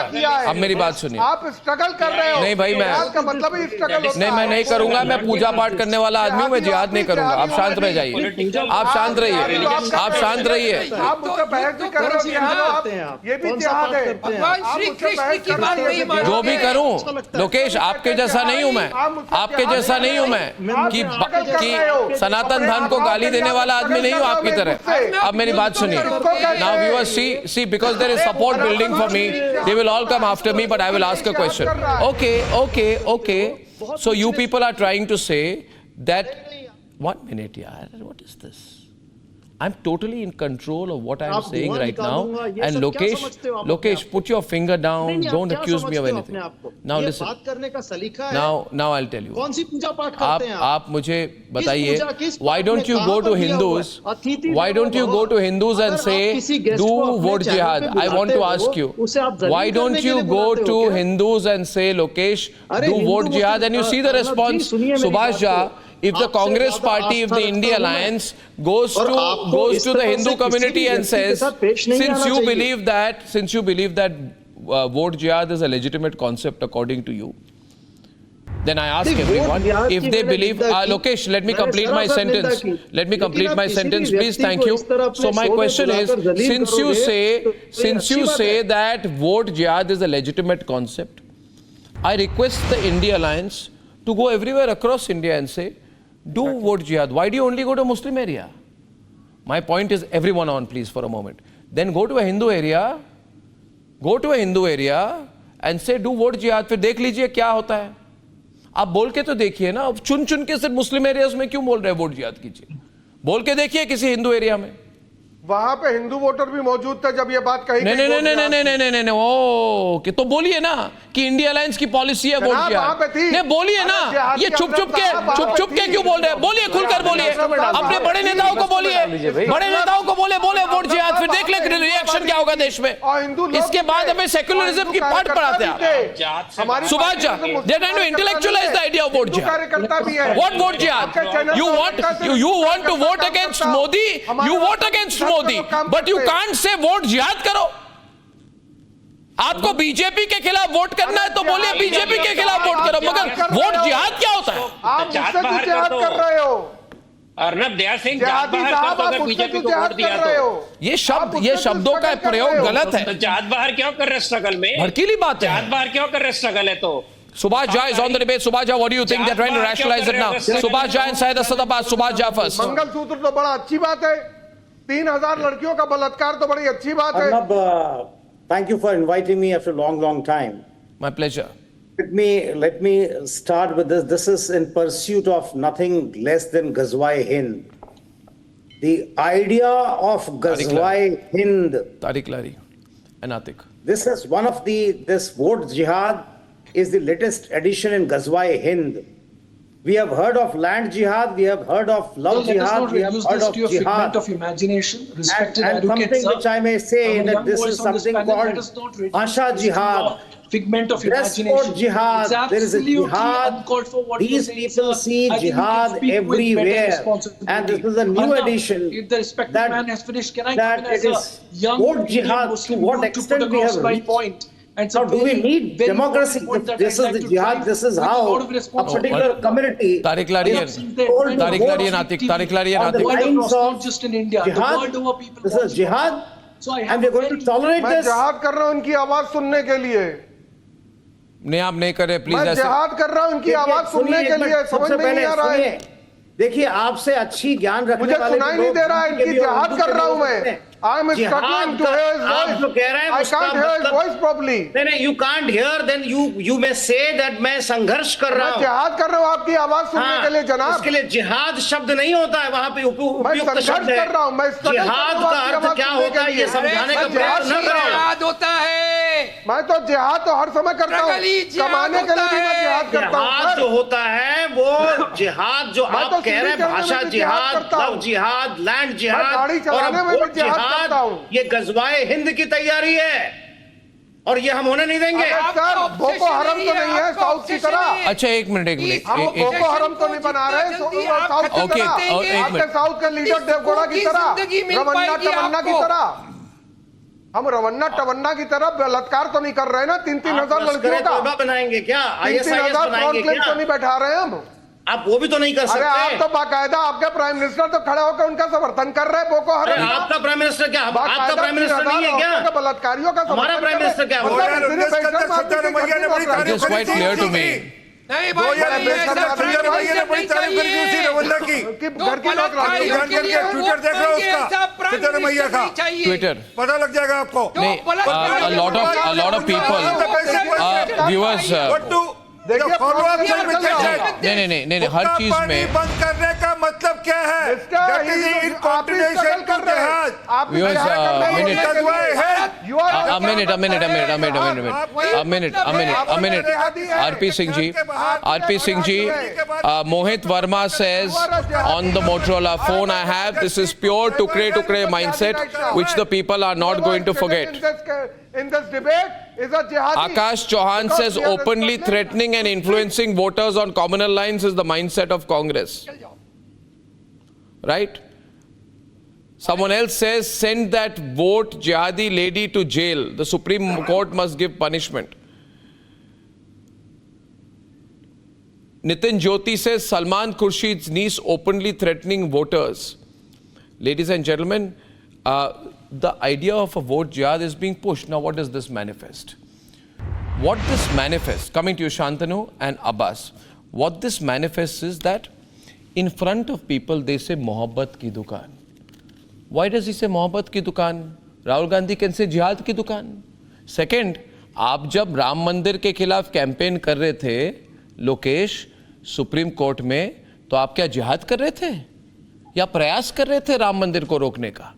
अब मेरी बात सुनिए, आप स्ट्रगल कर रहे हो। नहीं भाई, मैं का मतलब ही स्ट्रगल होता नहीं, मैं नहीं करूंगा। मैं पूजा पाठ करने वाला आदमी हूं, मैं जिहाद नहीं करूंगा। आप शांत रह जाइए, आप शांत रहिए, आप शांत रहिए। आप मुझसे बहस भी कर रहे हो, ये भी जिहाद है। भगवान श्री कृष्ण की बात नहीं मानते। जो भी करूं लोकेश, आपके जैसा नहीं हूं मैं, आपके जैसा नहीं हूं मैं कि सनातन धर्म को गाली देने वाला आदमी नहीं हूं आपकी तरह। अब मेरी बात सुनिए। Now viewers, see because there is support building for me, they will all come after me, but I will ask a question. Okay. So you people are trying to say that 1 minute, yaar, what is this? I'm totally in control of what I'm saying right now. And Lokesh, put your finger down. Don't accuse me of anything. Now listen. Now I'll tell you. आप मुझे बताइए, why don't you go to Hindus? Why don't you go to Hindus and say, do vote jihad? I want to ask you, why don't you go to Hindus and say, Lokesh, do vote jihad? And you see the response. Subhash Jha, if the Congress party, if the India Alliance goes to the Hindu community and says, since you believe that vote jihad is a legitimate concept according to you, then I ask everyone if they believe. Lokesh, let me complete my sentence. Let me complete my sentence, please. Thank you. So my question is, since you say that vote jihad is a legitimate concept, I request the India Alliance to go everywhere across India and say, do vote jihad. Why do you only go to Muslim area? My point is, everyone on please for a moment. Then go to a Hindu area, and say do vote jihad. फिर देख लीजिए क्या होता है। आप बोल के तो देखिए ना, अब चुन के सिर्फ मुस्लिम एरियाज में क्यों बोल रहे हैं वोट जिहाद कीजिए? बोल के देखिए किसी हिंदू एरिया में। वहां पे हिंदू वोटर भी मौजूद थे जब ये बात कही। नहीं, ओके, तो बोलिए ना कि इंडिया अलायंस की पॉलिसी है वोट जिहाद। नहीं, बोलिए ना, ये चुप के क्यों बोल रहे हैं? बोलिए, खुलकर बोलिए, अपने बड़े नेताओं को बोलिए, बोले वोट जिहाद, फिर देख ले रिएक्शन क्या होगा देश में। इसके बाद हमें सेक्युलरिज्म की पाठ पढ़ाते हैं। Subhash Jha, they are trying to intellectualise the idea of vote जिहाद। व्हाट वोट जिहाद? You want to vote against Modi? You vote against Modi, but you can't say vote जिहाद करो। आपको बीजेपी के खिलाफ वोट करना है तो बोलिए बीजेपी के खिलाफ वोट करो, मगर वोट जिहाद क्या होता है? आप जिहाद कर रहे हो। अर्नब, दे आर सेइंग जिहाद बाहर कर दो अगर बीजेपी को वोट दिया तो। ये शब्दों का प्रयोग गलत है। तो जिहाद बाहर क्यों कर रहे स्ट्रगल में? भड़कीली बात है। जिहाद बाहर क्यों कर रहे स्ट्रगल है? तो Subhash Jha is on the debate. Subhash Jha, what do you think? They're trying to rationalize it now. Subhash Jha and Syed Asad Abbas. Subhash Jha first. Mangalsutra तो बड़ा अच्छी बात है, 3000 लड़कियों का बलात्कार तो बड़ी अच्छी बात है। Thank you for inviting me after a long time. My pleasure. Let me start with this. This is in pursuit of nothing less than Ghazwa-e Hind. The idea of Ghazwa-e Hind. Tariq Lari and Atik. This is this vote jihad is the latest addition in Ghazwa-e Hind. We have heard of land jihad, we have heard of love jihad, we have heard of jihad. Of imagination, respected and advocates, something which I may say that this is something called Asha jihad, figment of dress imagination. code jihad, there is a jihad. These people see jihad everywhere, and this is a new addition. If the respected man has finished, can I come in as a young vote jihad, to what extent we have reached. Point? And so do we need democracy? This is the jihad. This is how a particular community. Tariq Lari and Atik. Tariq Lari and Atik. Not just in India. The world over people. This is jihad. And we're going to tolerate this. मैं जिहाद कर रहा हूँ उनकी आवाज सुनने के लिए। नहीं, आप नहीं कर रहे, प्लीज। मैं जिहाद कर रहा हूँ उनकी आवाज सुनने के लिए। समझ में नहीं आ रहा है। देखिए, आपसे अच्छी ज्ञान रखने मुझे सुनाई नहीं दे रहा है। इनकी जिहाद कर रहा हूँ मैं। I'm struggling to hear his voice. जो कह रहे हैं I can't hear his voice properly. नहीं, you can't hear, then you may say that मैं संघर्ष कर रहा हूँ। मैं जिहाद कर रहा हूँ आपकी आवाज सुनने के लिए जनाब। इसके लिए जिहाद शब्द नहीं होता है, वहाँ पे उपयुक्त शब्द है। कर रहा हूँ मैं। जिहाद का अर्थ क्या होता है ये समझाने का प्रयास न करें। जिहाद होता है मैं तो जिहाद तो हर समय करता हूँ, कमाने के लिए भी मैं जिहाद करता हूँ। जिहाद जो होता है वो जिहाद जो आप कह रहे हैं, भाषा जिहाद, लव जिहाद, लैंड जिहाद और वोट जिहाद, ये गजवाए हिंद की तैयारी है और ये हम होने नहीं देंगे। सर बोको हरम तो नहीं है साउथ की तरह। अच्छा एक मिनट हम बोको हरम तो नहीं बना रहे साउथ की तरह, आपके साउथ के लीडर देवगौड़ा की तरह, रवन्ना टवन्ना की तरह। हम रवन्ना टवन्ना की तरह बलात्कार तो नहीं कर रहे ना 3-3 हजार लड़कियों का बनाएंगे क्या, 3-3 हजार तो नहीं बैठा रहे हम। आप वो भी तो नहीं कर सकते। अरे आप तो बाकायदा आपके प्राइम मिनिस्टर तो खड़े होकर उनका समर्थन कर रहे हैं बोको हराम। आपका प्राइम मिनिस्टर क्या, आपका प्राइम मिनिस्टर नहीं है क्या, बलात्कारियों का हमारा प्राइम मिनिस्टर क्या है? It is quite clear to me. नहीं भाई, बड़ी तारीफ करके उसी रवंदा की घर की लोग ट्विटर देख रहे हो उसका, सिद्धरमैया का Twitter. पता लग जाएगा आपको। नहीं, a lot of people, viewers. नहीं, हर चीज में बंद करने का मतलब क्या है? RP Singh ji, Mohit Verma says on the Motorola phone I have, this is pure tukre mindset which the people are not going to forget. In this debate is a jihadi. Akash Chauhan says openly threatening and influencing voters on communal lines is the mindset of Congress. Right? Someone else says send that vote jihadi lady to jail. The Supreme Court must give punishment. Nitin Jyoti says Salman Khurshid's niece openly threatening voters. Ladies and gentlemen, the idea of a vote jihad is being pushed. Now, what does this manifest? What this manifests, coming to you, Shantanu and Abbas, what this manifests is that in front of people, they say, Mohabbat ki dukaan. Why does he say Mohabbat ki dukaan? Rahul Gandhi can say jihad ki dukaan. Second, आप जब राम मंदिर के खिलाफ campaign कर रहे थे, Lokesh, supreme court में, तो आप क्या जिहाद कर रहे थे? या प्रयास कर रहे थे राम मंदिर को रोकने का?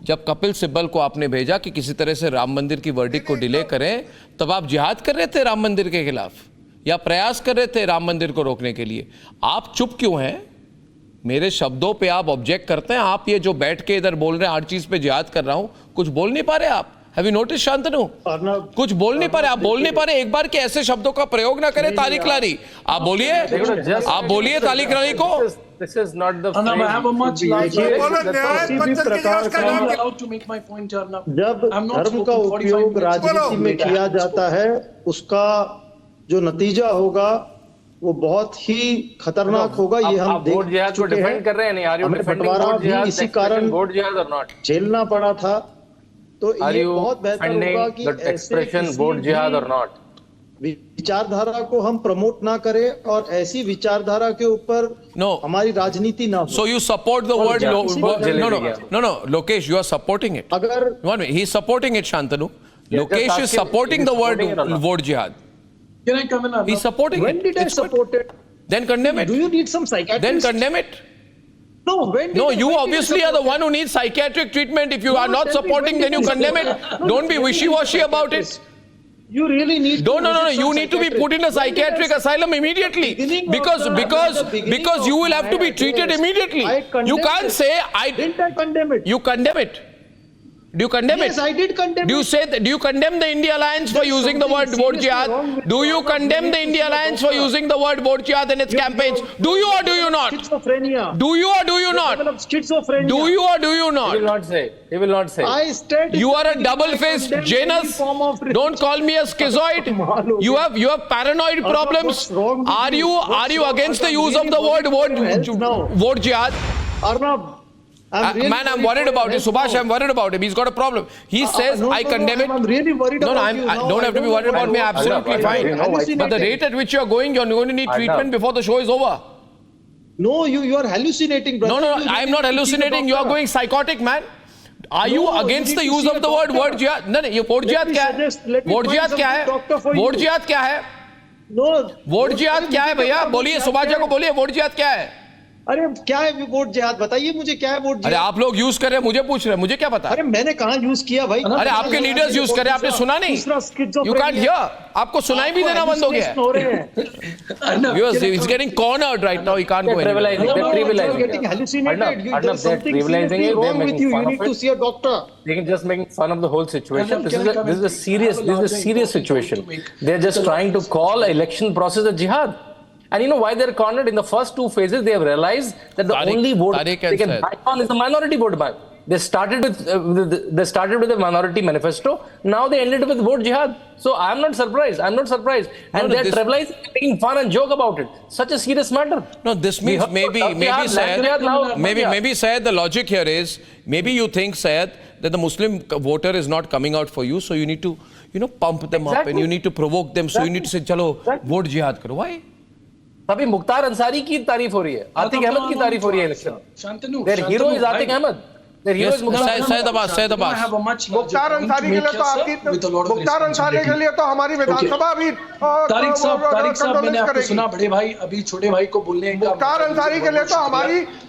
जब कपिल सिब्बल को आपने भेजा कि किसी तरह से राम मंदिर की वर्डिक्ट को डिले करें, तब आप जिहाद कर रहे थे राम मंदिर के खिलाफ या प्रयास कर रहे थे राम मंदिर को रोकने के लिए? आप चुप क्यों हैं? मेरे शब्दों पे आप ऑब्जेक्ट करते हैं, आप ये जो बैठ के इधर बोल रहे हैं हर चीज पे जिहाद कर रहा हूं, कुछ बोल नहीं पा रहे आप? Have you noticed, Shantanu? कुछ बोल नहीं पा रहे, आप बोल नहीं पा रहे। एक बार के ऐसे शब्दों का प्रयोग ना करें तारिक लारी। आप बोलिए तारिक लारी को। This is not the. I have a much larger. I'm allowed to make my point, Arnab. जब धर्म का उपयोग राजनीति में किया जाता है, उसका जो नतीजा होगा वो बहुत ही खतरनाक होगा। ये हम देख चुके हैं। हमें बंटवारा भी इसी कारण झेलना पड़ा था। तो ये बहुत बेहतर होगा कि ऐसे विचारधारा को हम प्रमोट ना करें और ऐसी विचारधारा के ऊपर हमारी राजनीति ना हो। So you support the word no Lokesh, you are supporting it. अगर one minute, he is supporting it, Shantanu. Lokesh is supporting the word vote jihad. Can I come in? He's supporting it. When did I support it? Then condemn it. Do you need some psychiatrist? Then condemn it. No, you obviously are the one who needs psychiatric treatment. If you are not supporting, then you condemn it. Don't be wishy-washy about it. You really need. No. You need to be put in a psychiatric asylum immediately because you will have to be treated immediately. You can't say Didn't I condemn it? You condemn it. Do you condemn it? Yes, I did condemn do you it. say that, do you condemn the India Alliance for using the word vote jihad? Do you condemn the India Alliance for using the word vote jihad in its campaigns? Do you or do you not? Schizophrenia. Do you or do you not? Schizophrenia. Do you or do you not? He will not say. He will not say. I stated you are a double-faced Janus. Don't call me a schizoid. You have paranoid problems. Are you against the use of the word vote jihad? Arnab. I'm worried about it. Subhash, I'm worried about him. He's got a problem. He says, I condemn it. I'm really worried about you. I don't have to be worried about me. Absolutely fine. But the rate at which you are going to need treatment before the show is over. No, you are hallucinating, brother. No, I'm not hallucinating. You are going psychotic, man. Are you against the use of the word jihad? No, ये vote jihad क्या है? Vote jihad क्या है? Vote jihad क्या है? No. Vote jihad क्या है भैया? बोलिए, सुभाष जी को बोलिए, vote jihad क्या है? अरे क्या है वोट जिहाद, बताइए मुझे क्या है वोट जिहाद? अरे आप लोग यूज कर रहे हैं, मुझे पूछ रहे हैं, मुझे क्या पता? अरे मैंने कहाँ यूज किया भाई? अरे आपके लीडर्स यूज कर रहे हैं, आपने सुना नहीं? यू कांट हियर, आपको सुनाई भी देना बंद हो गया है। Viewers, he's getting cornered right now. He can't go anywhere. Getting hallucinated. There's something seriously wrong with you. You need to see a doctor. They're just making fun of the whole situation. This is a serious situation. They're just trying to call election process a jihad. And you know why they're cornered? In the first two phases, they have realized that the only vote they can buy on is the minority vote buy. They started with a minority manifesto. Now they ended with vote jihad. So I'm not surprised. And they're trivializing, making fun and joke about it. Such a serious matter. No, this means maybe Syed, the logic here is, maybe you think, Syed, that the Muslim voter is not coming out for you, so you need to, pump them up and you need to provoke them. So you need to say, chalo, vote jihad karo. Why? अभी मुख्तार अंसारी की तारीफ हो रही है, आतिक अहमद की तारीफ हो रही है election. Their hero is Atik Ahmed. Syed Abbas. Mukhtar Ansari के लिए तो मुख्तार अंसारी के लिए तो हमारी विधानसभा भी तारिक साहब मैंने आपको सुना, बड़े भाई अभी छोटे भाई को बोलने का, मुख्तार अंसारी के लिए तो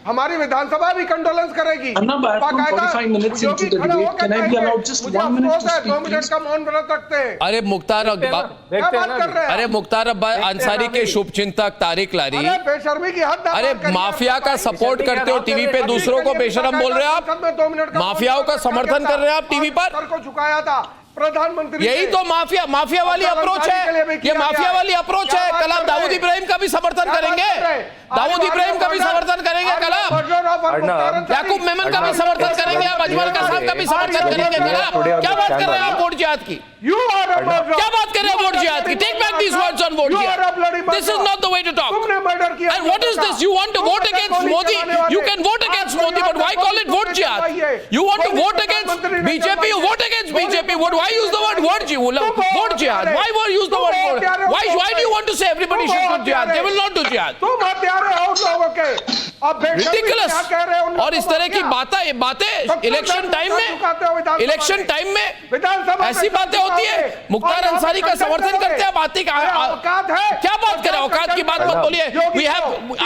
हमारी विधानसभा भी कंडोलेंस करेगी। 45 minutes into the debate, can I be allowed just 1 minute to speak, 2 minute का मौन व्रत रखते हैं। अरे मुख्तार अब्बास अंसारी के शुभचिंतक तारिक लारी, बेशर्मी की हद। अरे माफिया का सपोर्ट करते हो टीवी पे, दूसरों को बेशरम बोल रहे हो आप, माफियाओं का समर्थन कर रहे हैं आप टीवी पर। सर को झुकाया था प्रधानमंत्री, यही तो माफिया वाली अप्रोच है, ये माफिया वाली अप्रोच है। कल आप दाऊद इब्राहिम का भी समर्थन करेंगे, दाऊद इब्राहिम का भी समर्थन करेंगे, कल आप याकूब मेमन का भी समर्थन करेंगे, आप अजमल का साहब का भी समर्थन करेंगे। कल आप क्या बात कर रहे हैं आप वोट जिहाद की? क्या बात कर रहे हैं वोट जिहाद की? Take back these words on vote जिहाद। This is not the way to talk. And what is this? You want to vote against Modi, you can vote against Modi, but why call it vote जिहाद? You want to vote against BJP, you vote against BJP. Why use the word vote jihad? Why use the word vote? Why do you want to say everybody should do jihad? They will not do jihad. तुम हत्यारे हो लोगों के, अब Ridiculous. और इस तरह की बातें इलेक्शन टाइम में ऐसी बातें होती है। मुख्तार अंसारी का समर्थन करते हैं, बातें क्या बात कर रहे हो? औकात की बात मत बोलिए।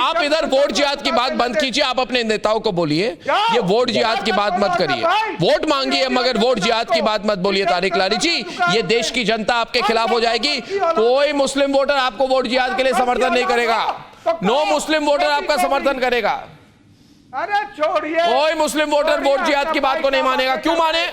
आप इधर वोट जिहाद की बात बंद कीजिए, आप अपने नेताओं को बोलिए ये वोट जिहाद की बात मत करिए। वोट मांगिए मगर वोट जिहाद की बात मत बोलिए। तारिक लारी जी, ये देश की जनता आपके खिलाफ हो जाएगी। कोई मुस्लिम वोटर आपको वोट जिहाद के लिए समर्थन नहीं करेगा। नो मुस्लिम वोटर आपका समर्थन करेगा। अरे छोड़िए, कोई मुस्लिम वोटर वोट जिहाद की बात को नहीं मानेगा। क्यों माने?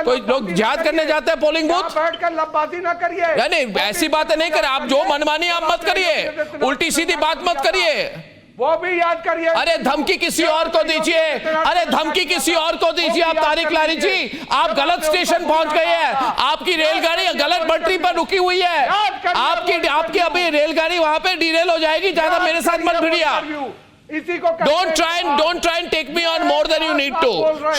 कोई लोग जिहाद करने जाते हैं पोलिंग बूथ, बैठकर लब्बाजी ना करिए। नहीं, ऐसी बातें नहीं करें आप। जो मनमानी आप मत करिए, उल्टी सीधी बात मत करिए। वो भी याद करिए। अरे धमकी किसी और को दीजिए, अरे धमकी किसी और को दीजिए। आप तारिक लारी जी, आप गलत स्टेशन पहुंच गए हैं, आपकी रेलगाड़ी गलत पटरी पर रुकी हुई है। आपकी अभी रेलगाड़ी वहां पे डिरेल हो जाएगी। ज्यादा मेरे साथ मत भिड़िए आप। Don't try and take me on more than you need to.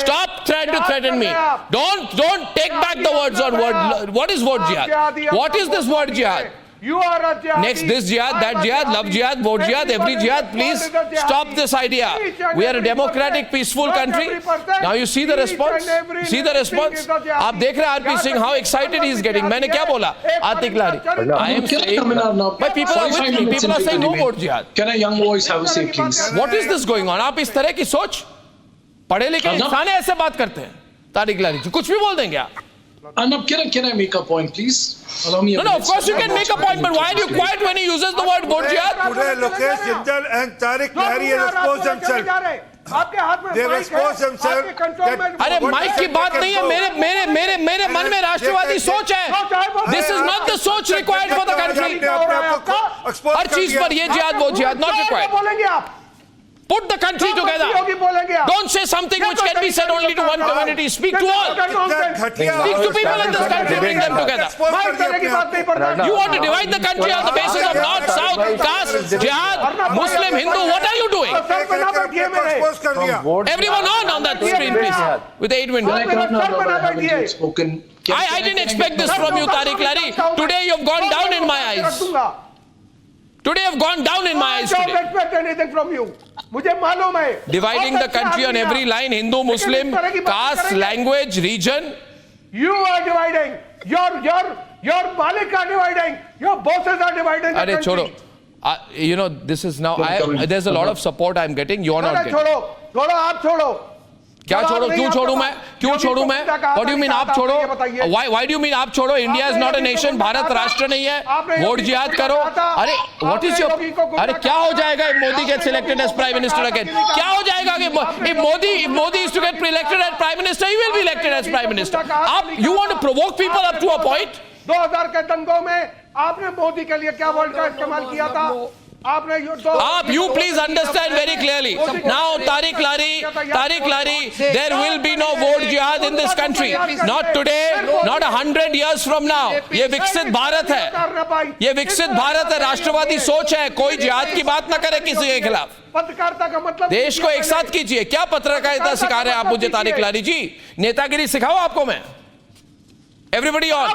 Stop trying to threaten me. Don't take back the words on word. What is word jihad? What is this word jihad? You are a jihad. Next this jihad, that jihad, love jihad, vote jihad, every jihad. Please stop this idea. We are a democratic, peaceful country. Now you see the response. See the response. आप देख रहे हैं RP Singh, how excited he is getting. मैंने क्या बोला? आतिक लारी. I am saying, but people are with me. People are saying no vote jihad. Can a young voice have a say, please? What is this going on? आप इस तरह की सोच, पढ़े लिखे इंसान ऐसे बात करते हैं। तारिक लारी जी कुछ भी बोल देंगे आप। Arnab, can I make a point, please? Allow me a No, of course you can make a point, but why are you quiet when he uses the word vote jihad? Today, Lokesh Jindal and Tariq Lahiri have exposed themselves. They have exposed themselves. अरे mic की बात नहीं है, मेरे मन में राष्ट्रवादी सोच है। This is not the सोच required for the country. हर चीज पर ये जिहाद वो जिहाद not required. Put the country together. Don't say something which can be said only to one community. Speak to all. Speak to people in this country. Bring them together. You want to divide the country on the basis of North, South, caste, jihad, Muslim, Hindu. What are you doing? Everyone on that screen, please. With 8 windows. I didn't expect this from you, Tariq Lahiri. Today you have gone down in my eyes. Today I've gone down in my eyes today. I don't expect anything from you. मुझे मालूम है. Dividing the country on every line, Hindu, Muslim, caste, language, region. You are dividing. Your Malik are dividing. Your bosses are dividing. अरे छोड़ो, You know, this is now, there's a lot of support I'm getting, you're not getting. छोड़ो, आप छोड़ो। क्या छोड़ो? क्यों छोड़ू मैं? क्यों छोड़ू मैं? What do you mean आप छोड़ो? Why do you mean आप छोड़ो? India is not a nation. Bharat राष्ट्र नहीं है। वोट जिहाद करो। अरे what is your? अरे क्या हो जाएगा if Modi gets elected as prime minister again? क्या हो जाएगा if Modi is to get elected as prime minister, he will be elected as prime minister. आप you want to provoke people up to a point? 2000 के दंगों में आपने मोदी के लिए क्या वर्ड का इस्तेमाल किया था? आपने you please understand very clearly. Now, Tariq Lari, there will be no vote jihad in this country. Not today, not 100 years from now. ये विकसित भारत है. ये विकसित भारत है. राष्ट्रवादी सोच है. कोई जिहाद की बात ना करे किसी के खिलाफ. पत्रकारिता का मतलब देश को एक साथ कीजिए. क्या पत्रकारिता सिखा रहे हैं आप मुझे, तारिक लारी जी? नेतागिरी सिखाओ आपको मैं. Everybody on.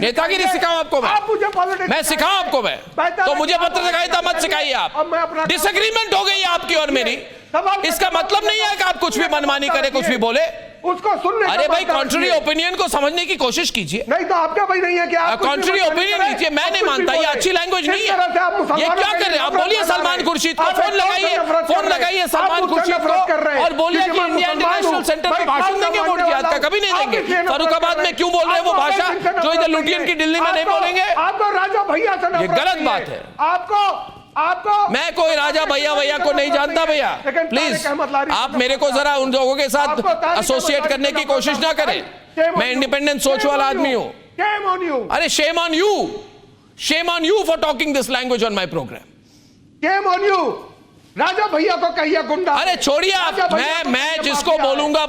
नेतागिरी सिखाऊं आपको मैं सिखाऊं आपको मैं? तो मुझे पत्रकारिता मत सिखाइए आप. डिसएग्रीमेंट हो गई है आपकी और मेरी. इसका मतलब नहीं है कि आप कुछ भी मनमानी करें, कुछ भी बोले. उसको सुनने. अरे भाई, कॉन्ट्ररी ओपिनियन को समझने की कोशिश कीजिए. नहीं तो आपका भाई नहीं है कि आप कॉन्ट्ररी ओपिनियन लीजिए. मैं नहीं मानता, ये अच्छी लैंग्वेज नहीं है. ये क्या कर रहे हैं आप? बोलिए सलमान खुर्शीद को फोन लगाइए सलमान खुर्शीद को और बोलिए कि इंडिया इंटरनेशनल सेंटर पे भाषण देंगे वोट जिहाद का. कभी नहीं देंगे. फरुखाबाद में क्यों बोल रहे हैं वो भाषा जो इधर लुटियन की दिल्ली में नहीं बोलेंगे? आपको राजा भैया से ये गलत बात है. आपको मैं कोई राजा भैया को नहीं जानता भैया. प्लीज आप मेरे को जरा उन लोगों के साथ एसोसिएट करने की कोशिश ना करें. मैं इंडिपेंडेंट सोच वाला आदमी हूं. अरे shame on you for talking this language on my programme. Shame on you. Raja भैया को कहिए गुंडा. अरे छोड़िए आप. मैं जिसको बोलूंगा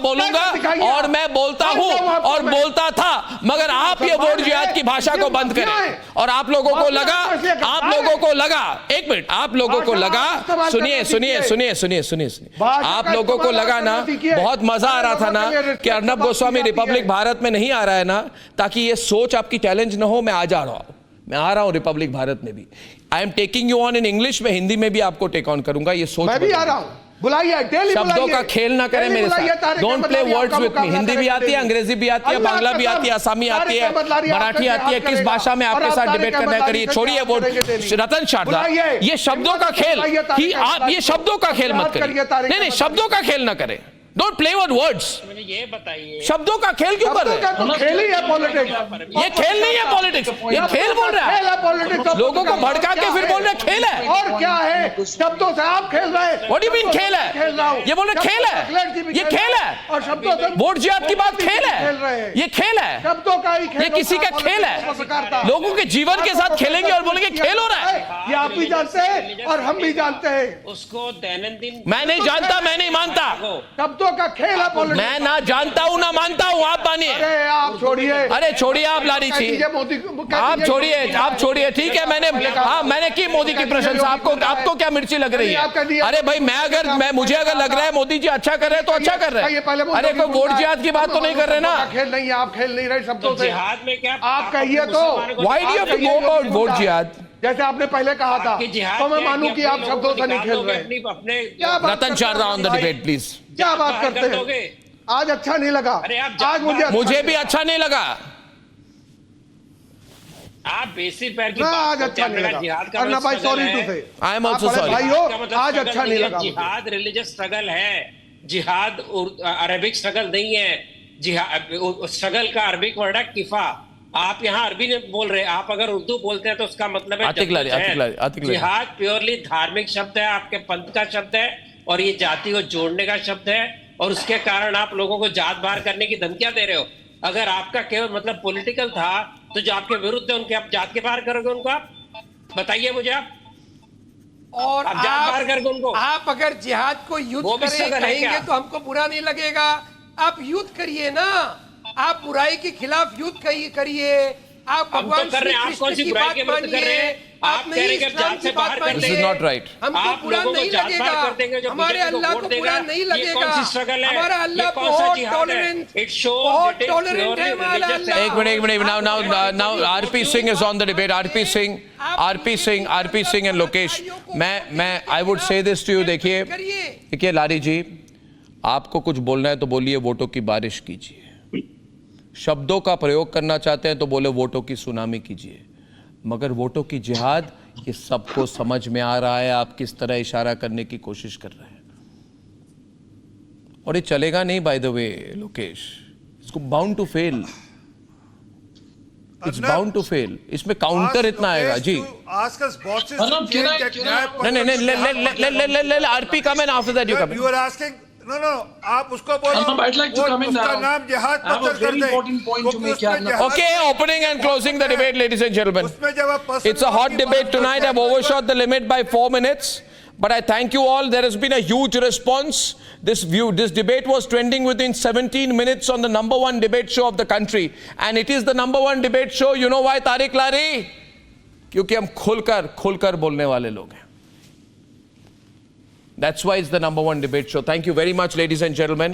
और मैं बोलता हूं और बोलता था, मगर आप ये वोट जिहाद की भाषा को बंद करें. और आप लोगों को लगा एक मिनट, आप लोगों को लगा, सुनिए, आप लोगों को लगा ना, बहुत मजा आ रहा था ना कि अर्नब गोस्वामी रिपब्लिक भारत में नहीं आ रहा है ना, ताकि ये सोच आपकी चैलेंज ना हो. मैं आ रहा हूं रिपब्लिक भारत में भी. I am taking you on in English. में हिंदी में भी आपको टेक ऑन करूंगा. ये सोच मैं भी आ रहा हूं. बुलाइए. शब्दों का खेल ना करें मेरे साथ. Don't play words with me. Hindi भी आती है, अंग्रेजी भी आती है, बांग्ला भी आती है, असमी आती है, मराठी आती है. किस भाषा में आपके साथ डिबेट करना है करिए. छोड़िए वो रतन शारदा. ये शब्दों का खेल आप ये शब्दों का खेल मत करिए. नहीं, शब्दों का खेल ना करें. Don't play with words. ये बताइए, शब्दों का खेल क्यों कर रहे हैं? खेल ही है पॉलिटिक्स. ये खेल नहीं है पॉलिटिक्स. ये खेल बोल रहा है. लोगों को भड़का के फिर बोल रहे खेल है. और क्या है? शब्दों से आप खेल रहे हैं. व्हाट डू यू मीन खेल है? ये बोल रहे खेल है. ये खेल है. और शब्दों से वोट जिहाद की बात खेल है. ये खेल है. शब्दों का ही खेल. ये किसी का खेल है. लोगों के जीवन के साथ खेलेंगे और बोलेंगे खेल हो रहा है. ये आप भी जानते हैं और हम भी जानते हैं. उसको दैनंदिन मैं नहीं जानता, मैं नहीं मानता. शब्दों का खेल है. मैं ना जानता हूं ना मानता हूं. आप मानिए. आप छोड़िए. अरे छोड़िए आप लारी जी. आप छोड़िए. ठीक है, मैंने की मोदी की प्रशंसा. आपको क्या मिर्ची लग रही है? अरे भाई, मुझे अगर लग रहा है मोदी जी अच्छा कर रहे हैं तो अच्छा कर रहे हैं. अरे कोई वोट जिहाद की बात तो नहीं कर रहे ना. खेल नहीं, आप खेल नहीं रहे शब्दों से. जिहाद में क्या आप कहिए तो. Why do you have to go about vote जिहाद? जैसे आपने पहले कहा था, तो मैं मानूं कि आप शब्दों से नहीं खेल रहे. Ratan Sharda on the debate please. क्या बात करते हैं? आज अच्छा नहीं लगा. आज मुझे भी अच्छा नहीं लगा. आप बेसिक पैर की आज अच्छा नहीं लगा. अर्नब भाई, सॉरी टू से. I am also sorry. भाई हो, आज अच्छा नहीं लगा. जिहाद रिलीजियस स्ट्रगल है. जिहाद अरबिक स्ट्रगल नहीं है. जिहाद स्ट्रगल का अरबिक वर्ड है किफा. आप यहाँ अरबी में बोल रहे हैं. आप अगर उर्दू बोलते हैं तो उसका मतलब है जिहाद प्योरली धार्मिक शब्द है, आपके पंथ का शब्द है और ये जाति को जोड़ने का शब्द है. और उसके कारण आप लोगों को जात बाहर करने की धमकियां दे रहे हो. अगर आपका केवल मतलब पॉलिटिकल था तो जो आपके विरुद्ध है उनके आप जात के बाहर करोगे उनको. आप बताइए मुझे. आप और आप जात बाहर करोगे उनको. आप अगर जिहाद को युद्ध कहेंगे तो हमको बुरा नहीं लगेगा. आप युद्ध करिए ना. आप बुराई के खिलाफ युद्ध करिए. आप भगवान कर रहे हैं. आप कौन सी बुराई के विरुद्ध कर रहे हैं? आप कह रहे हैं कि जात से बाहर कर देंगे. This is not right. हमको बुरा नहीं लगेगा. हमारे अल्लाह को बुरा नहीं लगेगा. हमारा अल्लाह बहुत टॉलरेंट है. हमारा अल्लाह. एक minute. Now RP Singh is on the debate. RP Singh and Lokesh. मैं I would say this to you. देखिए लारी जी, आपको कुछ बोलना है तो बोलिए. वोटों की बारिश कीजिए. शब्दों का प्रयोग करना चाहते हैं तो बोले वोटों की सुनामी कीजिए. मगर वोटों की जिहाद ये सबको समझ में आ रहा है आप किस तरह इशारा करने की कोशिश कर रहे हैं, और ये चलेगा नहीं बाय द वे लोकेश, इसको bound to fail, it's bound to fail. इसमें काउंटर इतना आएगा जी। नहीं, RP come and after that you come. You are asking, no, आप उसको बोलो। I'd like to come in now. उसका नाम जिहाद I have a very important point to make here now. Okay, opening and closing the debate, ladies and gentlemen. उसमें जब आप It's a hot debate tonight. I've overshot the limit by 4 minutes. But I thank you all. There has been a huge response. This debate was trending within 17 minutes on the #1 debate show of the country. And it is the #1 debate show. You know why, Tariq Lari? क्योंकि हम खुलकर बोलने वाले लोग हैं. That's why it's the #1 debate show. Thank you very much, ladies and gentlemen.